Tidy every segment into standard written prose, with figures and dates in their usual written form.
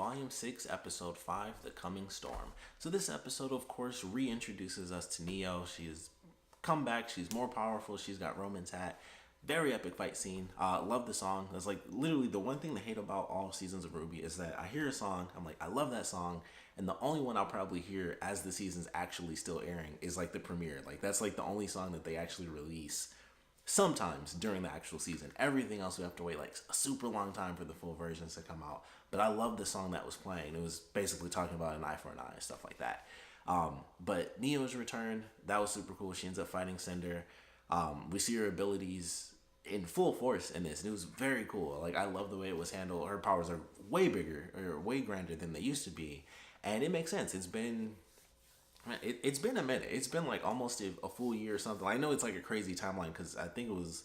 Volume 6, Episode 5, The Coming Storm. So this episode, of course, reintroduces us to Neo. She's come back, she's more powerful, she's got Roman's hat. Very epic fight scene. Love the song. That's like literally the one thing to hate about all seasons of RWBY is that I hear a song, I'm like, I love that song, and the only one I'll probably hear as the season's actually still airing is like the premiere. Like that's like the only song that they actually release sometimes during the actual season. Everything else we have to wait like a super long time for the full versions to come out. But I love the song that was playing. It was basically talking about an eye for an eye and stuff like that. But Neo's return, that was super cool. She ends up fighting Cinder. We see her abilities in full force in this, and it was very cool. Like I love the way it was handled. Her powers are way bigger or way grander than they used to be, and it makes sense. It's been a minute. It's been like almost a full year or something. I know it's like a crazy timeline because I think it was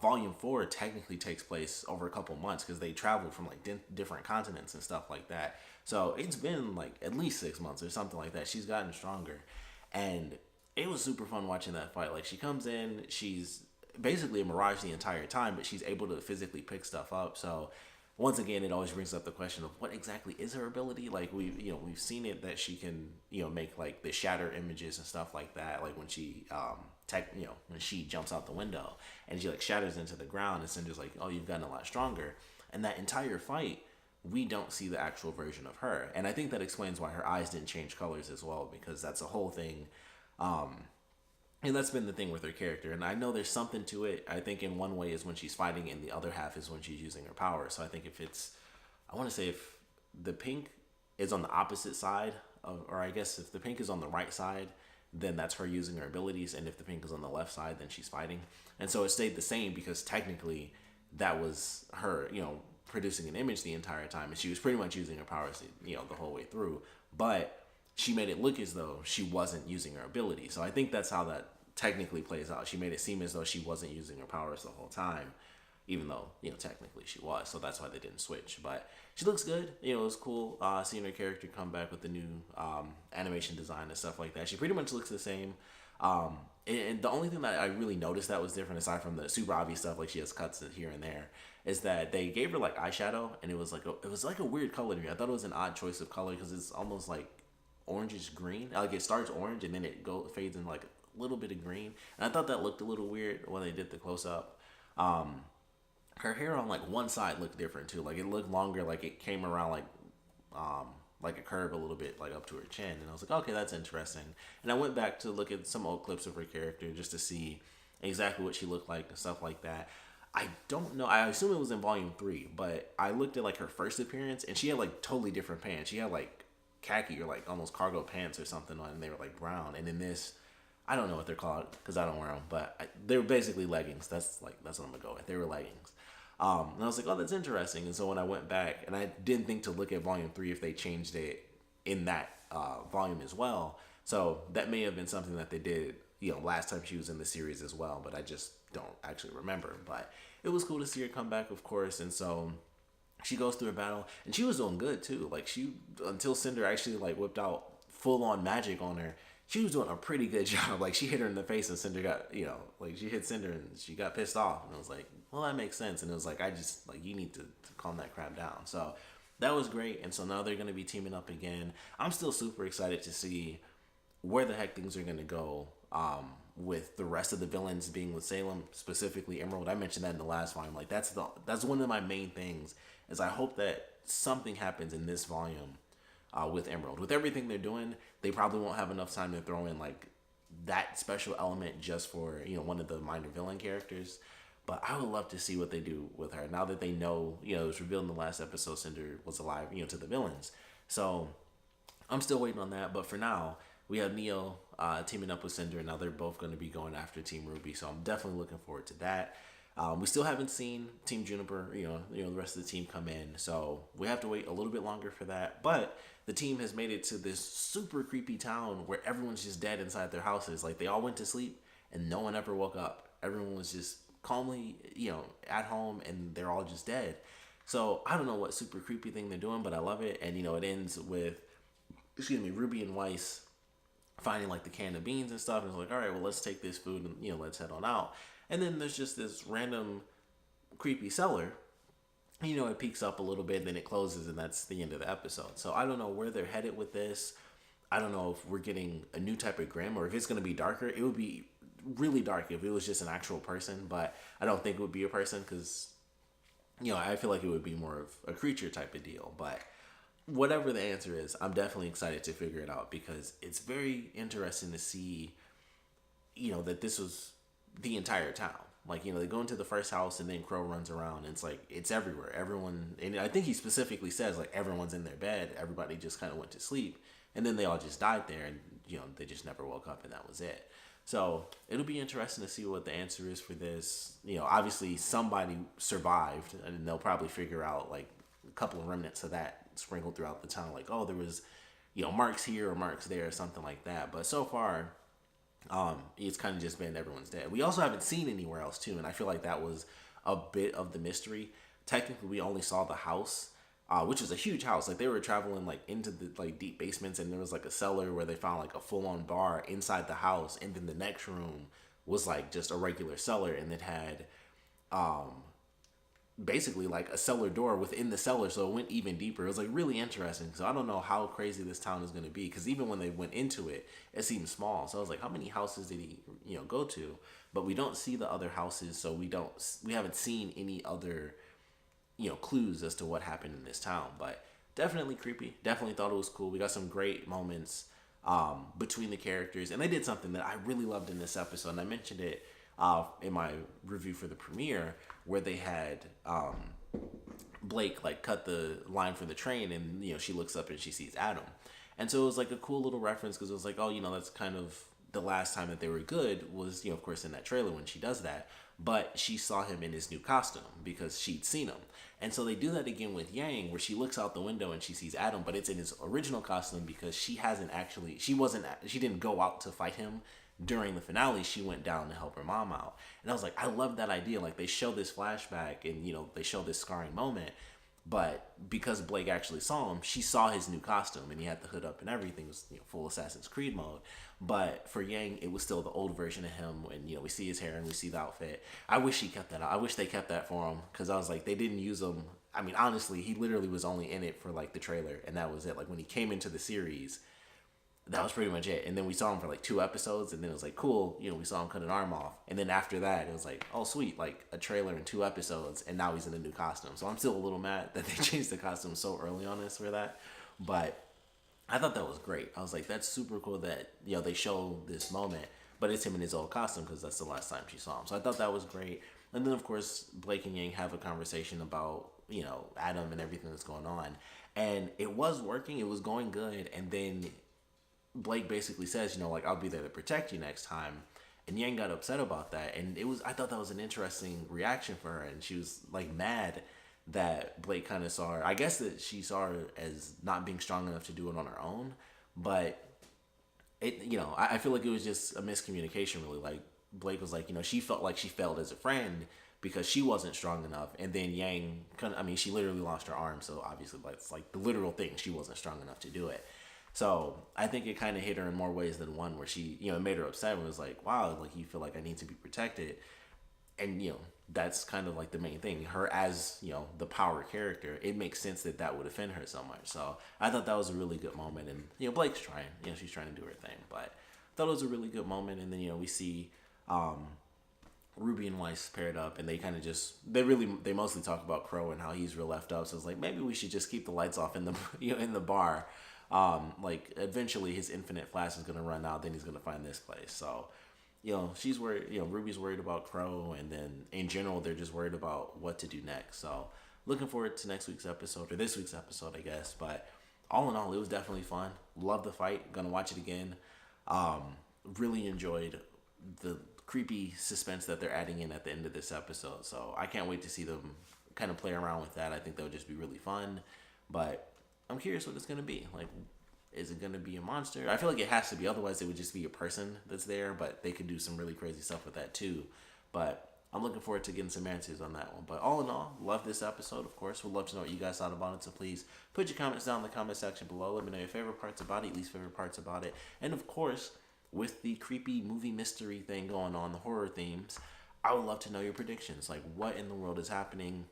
Volume 4 technically takes place over a couple months because they traveled from like different continents and stuff like that. So it's been like at least 6 months or something like that. She's gotten stronger, and it was super fun watching that fight. Like she comes in, she's basically a mirage the entire time, but she's able to physically pick stuff up. So once again, it always brings up the question of what exactly is her ability. Like we've seen it that she can make like the shatter images and stuff like that. Like when she when she jumps out the window and she like shatters into the ground, and Cinder's like, oh, you've gotten a lot stronger. And that entire fight, we don't see the actual version of her, and I think that explains why her eyes didn't change colors as well, because that's a whole thing. And that's been the thing with her character. And I know there's something to it. I think in one way is when she's fighting, and the other half is when she's using her power. So I think I want to say if the pink is on the opposite side or I guess if the pink is on the right side, then that's her using her abilities. And if the pink is on the left side, then she's fighting. And so it stayed the same because technically that was her, producing an image the entire time. And she was pretty much using her powers, the whole way through. But she made it look as though she wasn't using her ability. So I think that's how that technically plays out. She made it seem as though she wasn't using her powers the whole time, even though, technically she was. So that's why they didn't switch. But she looks good. It was cool seeing her character come back with the new animation design and stuff like that. She pretty much looks the same. And the only thing that I really noticed that was different, aside from the super obvious stuff, like she has cuts here and there, is that they gave her like eyeshadow, and it was like a weird color to me. I thought it was an odd choice of color because it's almost like orangish green. Like it starts orange and then it fades in like a little bit of green, and I thought that looked a little weird when they did the close up. Her hair on like one side looked different too. Like it looked longer, like it came around like a curve a little bit, like up to her chin, and I was like, okay, that's interesting. And I went back to look at some old clips of her character just to see exactly what she looked like and stuff like that. I don't know. I assume it was in Volume 3, but I looked at like her first appearance, and she had like totally different pants. She had like khaki or like almost cargo pants or something on, and they were like brown. And in this, I don't know what they're called because I don't wear them, but they were basically leggings. That's what I'm gonna go with. They were leggings. And I was like, oh, that's interesting. And so when I went back, and I didn't think to look at Volume 3 if they changed it in that volume as well. So that may have been something that they did, last time she was in the series as well, but I just don't actually remember. But it was cool to see her come back, of course. And so she goes through a battle, and she was doing good too. Like until Cinder actually like whipped out full on magic on her, she was doing a pretty good job. Like she hit her in the face, and Cinder got, like she hit Cinder and she got pissed off. And I was like, well, that makes sense. And it was like, I just like, you need to calm that crap down. So that was great. And so now they're going to be teaming up again. I'm still super excited to see where the heck things are going to go. With the rest of the villains being with Salem, specifically Emerald. I mentioned that in the last volume. Like that's one of my main things, is I hope that something happens in this volume with Emerald. With everything they're doing, they probably won't have enough time to throw in like that special element just for one of the minor villain characters. But I would love to see what they do with her now that they know, it was revealed in the last episode Cinder was alive, to the villains. So I'm still waiting on that. But for now, we have Neo teaming up with Cinder, and now they're both going to be going after Team RWBY. So I'm definitely looking forward to that. We still haven't seen Team Juniper, the rest of the team come in. So we have to wait a little bit longer for that. But the team has made it to this super creepy town where everyone's just dead inside their houses. Like they all went to sleep and no one ever woke up. Everyone was just calmly, at home, and they're all just dead. So I don't know what super creepy thing they're doing, but I love it. And, it ends with, RWBY and Weiss finding like the can of beans and stuff. And it's like, all right, well, let's take this food and, let's head on out. And then there's just this random creepy seller it peaks up a little bit, then it closes, and that's the end of the episode. So I don't know where they're headed with this. I don't know if we're getting a new type of grim, or if it's going to be darker. It would be really dark if it was just an actual person, but I don't think it would be a person, because I feel like it would be more of a creature type of deal. But whatever the answer is, I'm definitely excited to figure it out, because it's very interesting to see, that this was the entire town. Like, they go into the first house, and then Crow runs around, and it's like, it's everywhere. Everyone, and I think he specifically says, like, everyone's in their bed. Everybody just kind of went to sleep. And then they all just died there, and, they just never woke up, and that was it. So it'll be interesting to see what the answer is for this. Obviously somebody survived, and they'll probably figure out, like, a couple of remnants of that sprinkled throughout the town. Like, oh, there was, marks here or marks there or something like that. But so far, it's kind of just been everyone's dead. We also haven't seen anywhere else too, and I feel like that was a bit of the mystery. Technically, we only saw the house, which was a huge house. Like, they were traveling, like, into the, like, deep basements, and there was, like, a cellar where they found, like, a full-on bar inside the house, and then the next room was, like, just a regular cellar, and it had basically, like, a cellar door within the cellar, so it went even deeper. It was, like, really interesting. So I don't know how crazy this town is going to be, because even when they went into it, it seemed small. So I was like, how many houses did he go to? But we don't see the other houses, so we haven't seen any other clues as to what happened in this town. But definitely creepy. Definitely thought it was cool. We got some great moments between the characters, and they did something that I really loved in this episode, and I mentioned it in my review for the premiere, where they had Blake, like, cut the line for the train, and she looks up and she sees Adam. And so it was like a cool little reference, because it was like, oh, that's kind of the last time that they were good was, of course, in that trailer when she does that. But she saw him in his new costume because she'd seen him. And so they do that again with Yang, where she looks out the window and she sees Adam, but it's in his original costume, because she didn't go out to fight him during the finale. She went down to help her mom out. And I was like, I love that idea. Like, they show this flashback, and they show this scarring moment, but because Blake actually saw him, she saw his new costume, and he had the hood up and everything. It was full Assassin's Creed mode. But for Yang, it was still the old version of him, and we see his hair and we see the outfit. I wish he kept that. I wish they kept that for him, because I was like, they didn't use him. I mean, honestly, he literally was only in it for, like, the trailer, and that was it. Like, when he came into the series, that was pretty much it. And then we saw him for, like, 2 episodes, and then it was like, cool, we saw him cut an arm off. And then after that, it was like, oh, sweet, like, a trailer and 2 episodes, and now he's in a new costume. So I'm still a little mad that they changed the costume so early on this for that. But I thought that was great. I was like, that's super cool that, they show this moment, but it's him in his old costume, because that's the last time she saw him. So I thought that was great. And then, of course, Blake and Yang have a conversation about, Adam and everything that's going on. And it was working. It was going good. And then Blake basically says, like, I'll be there to protect you next time. And Yang got upset about that. And I thought that was an interesting reaction for her. And she was, like, mad that Blake kind of saw her. I guess that she saw her as not being strong enough to do it on her own. But it, I feel like it was just a miscommunication, really. Like, Blake was like, she felt like she failed as a friend because she wasn't strong enough. And then Yang she literally lost her arm. So obviously, it's like the literal thing. She wasn't strong enough to do it. So I think it kind of hit her in more ways than one, where she, it made her upset, and was like, wow, like, you feel like I need to be protected. And, that's kind of like the main thing. Her as, the power character, it makes sense that would offend her so much. So I thought that was a really good moment. And, Blake's trying, she's trying to do her thing. But I thought it was a really good moment. And then, we see RWBY and Weiss paired up, and they kind of they mostly talk about Crow and how he's real left up. So it's like, maybe we should just keep the lights off in the, in the bar. Like, eventually his infinite flash is going to run out, then he's going to find this place. So, she's worried, RWBY's worried about Crow, and then in general, they're just worried about what to do next. So looking forward to next week's episode, or this week's episode, I guess. But all in all, it was definitely fun. Love the fight. Gonna watch it again. Really enjoyed the creepy suspense that they're adding in at the end of this episode. So I can't wait to see them kind of play around with that. I think that would just be really fun. But I'm curious what it's going to be. Like, is it going to be a monster? I feel like it has to be. Otherwise, it would just be a person that's there. But they could do some really crazy stuff with that, too. But I'm looking forward to getting some answers on that one. But all in all, love this episode, of course. Would love to know what you guys thought about it. So please put your comments down in the comment section below. Let me know your favorite parts about it, least favorite parts about it. And, of course, with the creepy movie mystery thing going on, the horror themes, I would love to know your predictions. Like, what in the world is happening?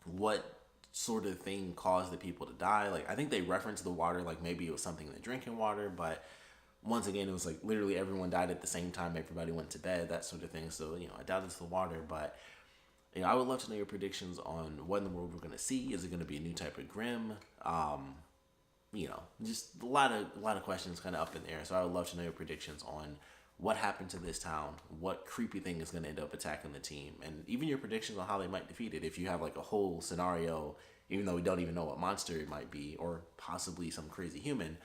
what sort of thing caused the people to die. Like, I think they referenced the water, like maybe it was something in the drinking water, but once again, it was like literally everyone died at the same time. Everybody went to bed, that sort of thing. So, I doubt it's the water, but I would love to know your predictions on what in the world we're going to see. Is it going to be a new type of Grim? Just a lot of questions kind of up in the air. So I would love to know your predictions on what happened to this town, what creepy thing is going to end up attacking the team, and even your predictions on how they might defeat it. If you have like a whole scenario, even though we don't even know what monster it might be, or possibly some crazy human,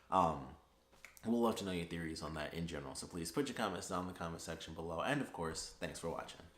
we'll love to know your theories on that in general. So please put your comments down in the comment section below. And of course, thanks for watching.